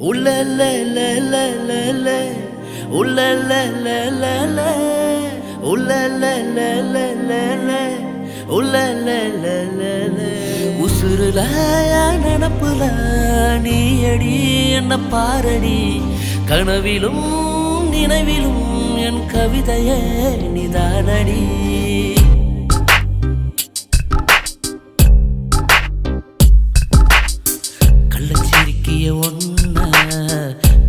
Ooh la la la la la la. Ooh la la la la la. Ooh la la la la la la. Ooh la la la la la. உசுருல நனப்புல நீ அடி என்ன பாரடி கனவிலும் நினைவிலும் என் கவிதையே நிதானடி கள்ளச்சிரிக்கிய ஒன்ன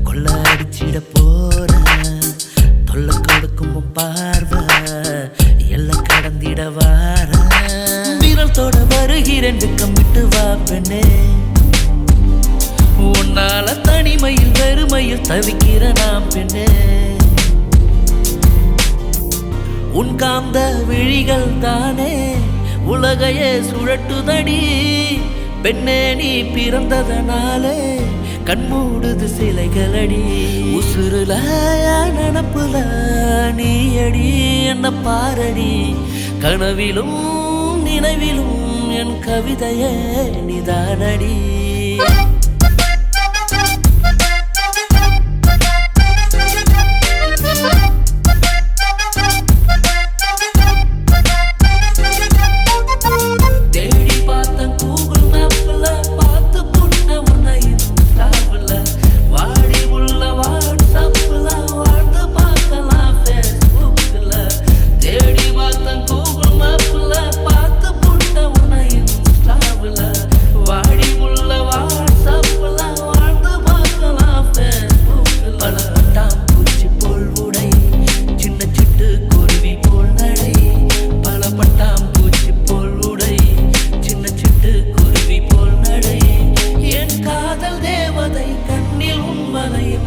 கொள்ள அடிச்சிட போற தொல்ல கொடுக்கும் பார்வை எல்லாம் கடந்திட வார வீரத்தோட வருகிறேன் கம்பிட்டு வா பெண்ணே உன்னால தனிமையில் வெறுமையில் தவிக்கிற நாம் பெண்ணே உன் காந்த விழிகள் தானே உலகையே சுழட்டுதடி பெண்ணே நீ பிறந்ததனாலே கண்மூடுது சிலைகளடி உசுருல நனப்புல நீ அடி என்ன பாரடி கனவிலும் நினைவிலும் என் கவிதையே நிதானடி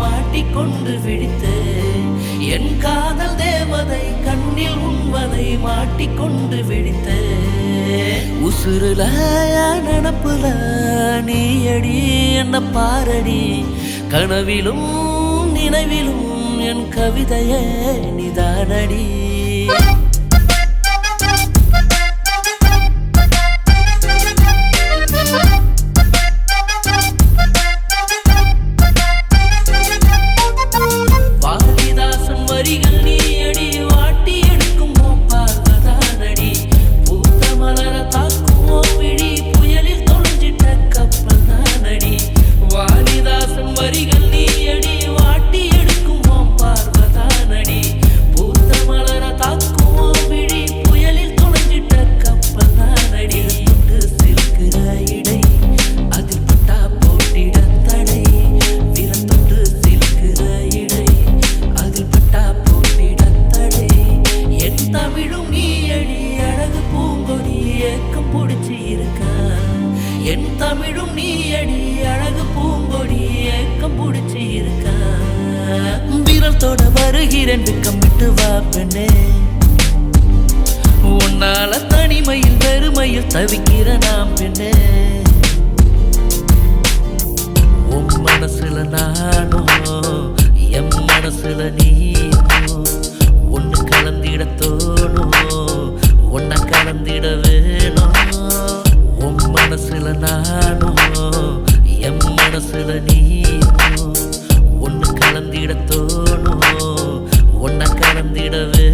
மாட்டிக்கொண்டு விழித்து என் காதல் தேவதை கண்ணில் உண்வதை மாட்டிக்கொண்டு விழித்து உசுருல நனப்புல நீ அடி என்ன பாரடி கனவிலும் நினைவிலும் என் கவிதையே நிதானடி என் தமிழும் நீ அடி அழகு பூங்கொடி ஏக்கம் பிடிச்சி இருக்க வீரத்தோட வருகிறேன் கம்பிட்டு வா பெண்ணே உன்னால தனிமையில் வெறுமையில் தவிக்கிற நாம் பெண்ணே உன் மனசுல நானும் என் மனசுல நீயும் ஒன்னு கலந்திட தோணும் ஒன்ன கலந்திட வேணும் மனசுல நானும் என் மனசுல நீயும் ஒன்னு கலந்திட தோணும் ஒன்ன கலந்திடவே